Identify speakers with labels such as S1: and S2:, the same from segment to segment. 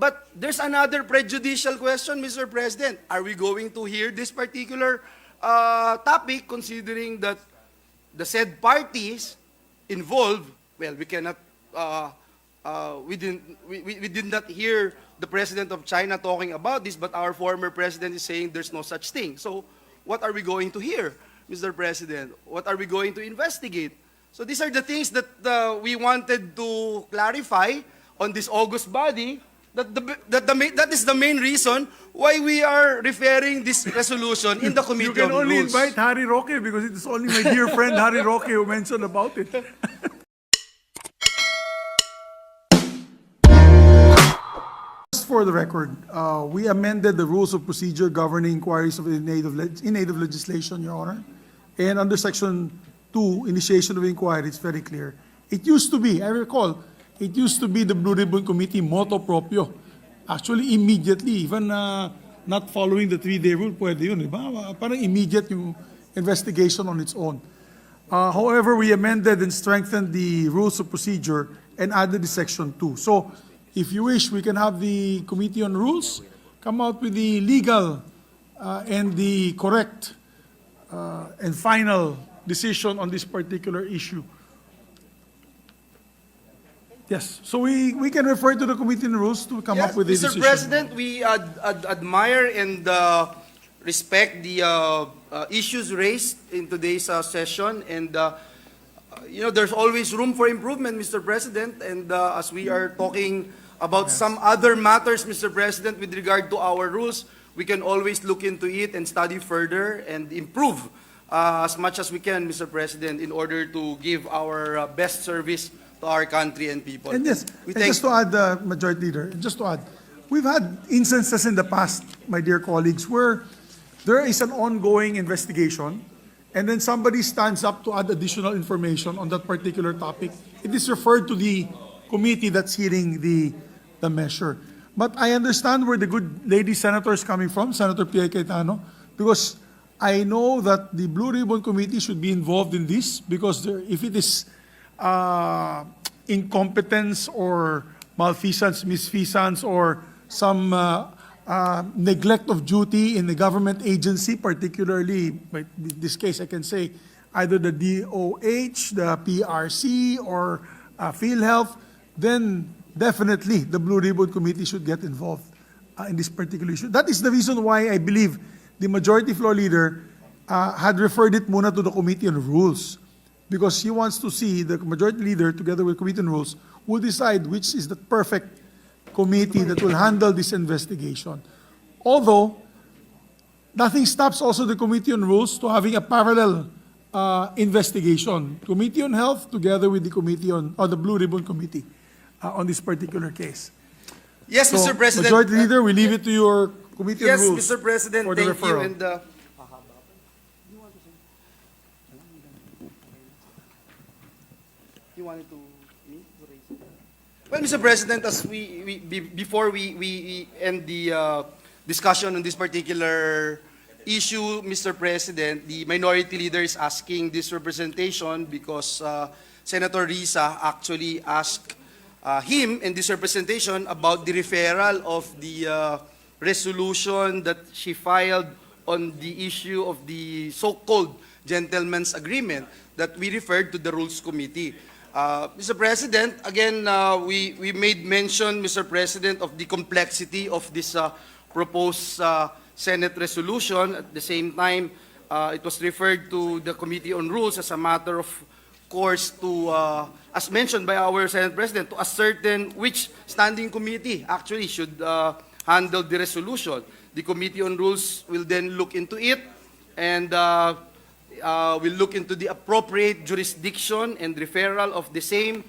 S1: But there's another prejudicial question, Mr. President. Are we going to hear this particular topic considering that the said parties involved, well, we cannot, we did not hear the President of China talking about this, but our former President is saying there's no such thing. So what are we going to hear, Mr. President? What are we going to investigate? So these are the things that we wanted to clarify on this August body. That is the main reason why we are referring this resolution in the Committee
S2: You can
S1: on
S2: only
S1: Rules.
S2: invite Harry Roque because it is only my dear friend Harry Roque who mentioned about it. Just for the record, we amended the rules of procedure governing inquiries of in aid of legislation, Your Honor. And under Section 2, initiation of inquiry, it's very clear. It used to be, I recall, it used to be the Blue Ribbon Committee motu proprio. Actually, immediately, even not following the 3-day rule, pwede yun, di ba? Parang immediate yung investigation on its own. However, we amended and strengthened the rules of procedure and added the Section 2. So, if you wish, we can have the Committee on Rules come out with the legal and the correct and final decision on this particular issue. Yes, so we can refer to the Committee on Rules to come up with a decision.
S1: Mr. President, we admire and respect the issues raised in today's session, and you know, there's always room for improvement, Mr. President, and as we are talking about some other matters, Mr. President, with regard to our rules, we can always look into it and study further and improve as much as we can, Mr. President, in order to give our best service to our country and people.
S2: And yes, and just to add, Majority Leader, just to add, we've had instances in the past, my dear colleagues, where there is an ongoing investigation, and then somebody stands up to add additional information on that particular topic. It is referred to the committee that's hearing the measure. But I understand where the good lady senator is coming from, Senator Pierre Cayetano, because I know that the Blue Ribbon Committee should be involved in this, because if it is incompetence or malfeasance, misfeasance, or some neglect of duty in the government agency, particularly, in this case I can say, either the DOH, the PRC, or PhilHealth, then definitely the Blue Ribbon Committee should get involved in this particular issue. That is the reason why I believe the Majority Floor Leader had referred it muna to the Committee on Rules, because he wants to see the Majority Leader, together with Committee on Rules, will decide which is the perfect committee that will handle this investigation. Although, nothing stops also the Committee on Rules to having a parallel investigation. Committee on Health together with the Committee on, or the Blue Ribbon Committee on this particular case.
S1: Yes,
S2: So,
S1: Mr. President.
S2: Majority Leader, we leave it to your Committee
S1: Yes,
S2: on Rules.
S1: Mr. President,
S2: for the
S1: thank you.
S2: referral.
S1: And you wanted to me to raise it? Well, Mr. President, as before we end the discussion on this particular issue, Mr. President, the Minority Leader is asking this representation because Senator Risa actually asked him in this representation about the referral of the resolution that she filed on the issue of the so-called gentleman's agreement that we referred to the Rules Committee. Mr. President, again, we made mention, Mr. President, of the complexity of this proposed Senate resolution. At the same time, it was referred to the Committee on Rules as a matter of course to, as mentioned by our Senate President, to ascertain which standing committee actually should handle the resolution. The Committee on Rules will then look into it and will look into the appropriate jurisdiction and referral of the same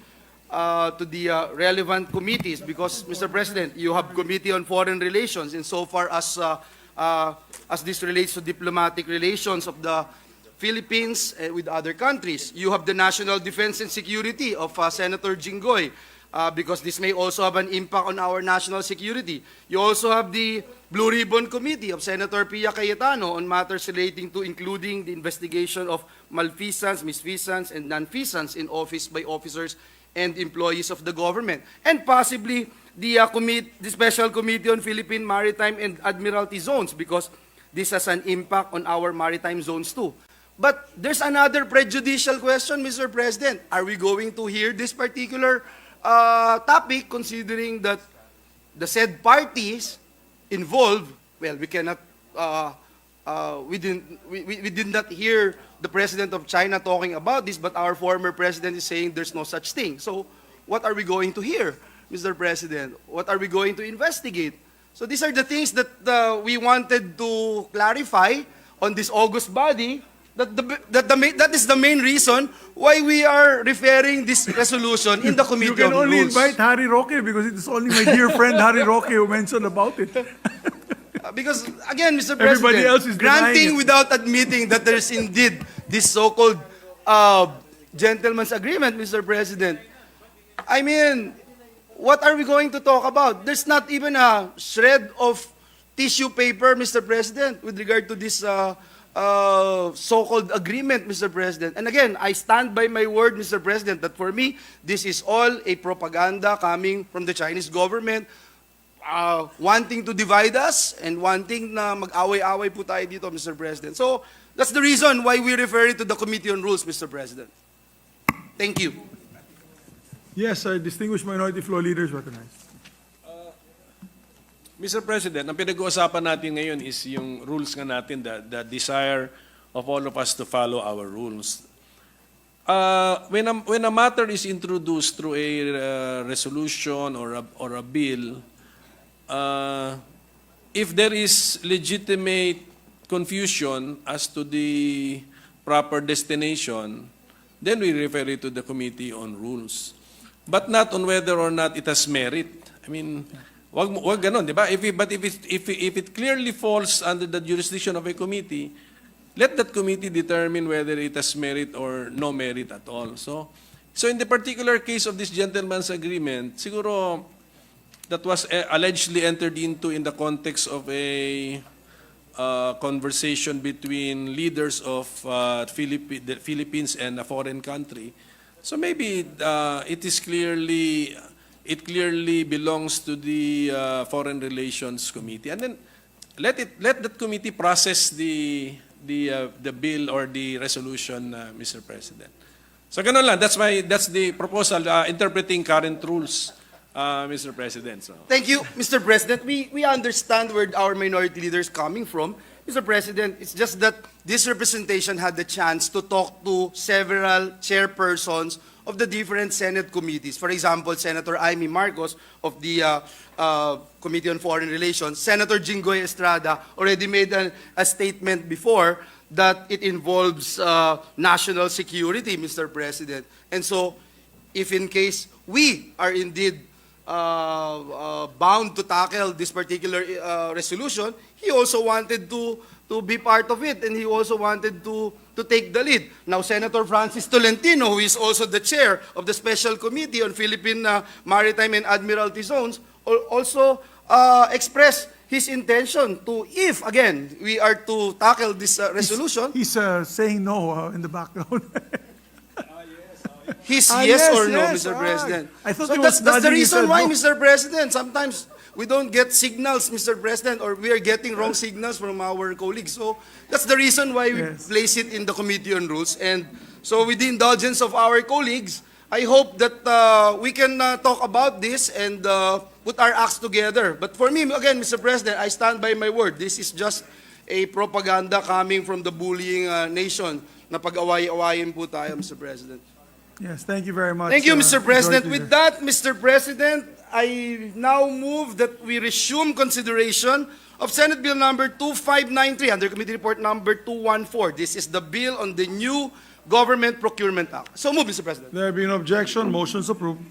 S1: to the relevant committees, because, Mr. President, you have Committee on Foreign Relations insofar as this relates to diplomatic relations of the Philippines with other countries. You have the National Defense and Security of Senator Jinggoy, because this may also have an impact on our national security. You also have the Blue Ribbon Committee of Senator Pia Cayetano on matters relating to including the investigation of malfeasance, misfeasance, and nonfeasance in office by officers and employees of the government. And possibly the Special Committee on Philippine Maritime and Admiralty Zones because this has an impact on our maritime zones too. But there's another prejudicial question, Mr. President. Are we going to hear this particular topic considering that the said parties involved, well, we cannot, we did not hear the President of China talking about this, but our former President is saying there's no such thing. So what are we going to hear, Mr. President? What are we going to investigate? So these are the things that we wanted to clarify on this August body. That is the main reason why we are referring this resolution in the Committee
S2: You can
S1: on
S2: only
S1: Rules.
S2: invite Harry Roque because it is only my dear friend Harry Roque who mentioned about it.
S1: Because, again, Mr.
S2: Everybody
S1: President,
S2: else is denying
S1: granting
S2: it.
S1: without admitting that there's indeed this so-called gentleman's agreement, Mr. President. I mean, what are we going to talk about? There's not even a shred of tissue paper, Mr. President, with regard to this so-called agreement, Mr. President. And again, I stand by my word, Mr. President, that for me, this is all a propaganda coming from the Chinese government, wanting to divide us and wanting na mag-away-away po tayo dito, Mr. President. So, that's the reason why we refer it to the Committee on Rules, Mr. President. Thank you.
S2: Yes, distinguished minority floor leaders recognized.
S3: Mr. President, ang pinag-uusapan natin ngayon is yung rules nga natin, the desire of all of us to follow our rules. When a matter is introduced through a resolution or a bill, if there is legitimate confusion as to the proper destination, then we refer it to the Committee on Rules. But not on whether or not it has merit. I mean, wag ganon, di ba? If it clearly falls under the jurisdiction of a committee, let that committee determine whether it has merit or no merit at all. So in the particular case of this gentleman's agreement, siguro that was allegedly entered into in the context of a conversation between leaders of the Philippines and a foreign country. So maybe it clearly belongs to the Foreign Relations Committee, and then let that committee process the bill or the resolution, Mr. President. So ganun lang. That's the proposal interpreting current rules, Mr. President. So.
S1: Thank you, Mr. President. We understand where our minority leader is coming from. Mr. President, it's just that this representation had the chance to talk to several chairpersons of the different Senate committees. For example, Senator Amy Marcos of the Committee on Foreign Relations. Senator Jinggoy Estrada already made a statement before that it involves national security, Mr. President. And so, if in case we are indeed bound to tackle this particular resolution, he also wanted to be part of it, and he also wanted to take the lead. Now, Senator Francis Tolentino, who is also the chair of the Special Committee on Philippine Maritime and Admiralty Zones, also expressed his intention to, if, again, we are to tackle this resolution.
S2: He's saying no in the background.
S1: His
S2: Ah,
S1: yes
S2: yes,
S1: or no,
S2: yes.
S1: Mr. President.
S2: I thought
S1: So
S2: he was
S1: that's the
S2: nodding, he
S1: reason
S2: said
S1: why,
S2: no.
S1: Mr. President, sometimes we don't get signals, Mr. President, or we are getting wrong signals from our colleagues. So that's the reason why we
S2: Yes.
S1: place it in the Committee on Rules. And so with the indulgence of our colleagues, I hope that we can talk about this and put our acts together. But for me, again, Mr. President, I stand by my word. This is just a propaganda coming from the bullying nation na pag-away-awayin po tayo, Mr. President.
S2: Yes, thank you very much.
S1: Thank you, Mr. President.
S2: Majority
S1: With
S2: Leader.
S1: that, Mr. President, I now move that we resume consideration of Senate Bill number 2593 under Committee Report number 214. This is the bill on the new Government Procurement Act. So move, Mr. President.
S2: There being no objection, motions approved.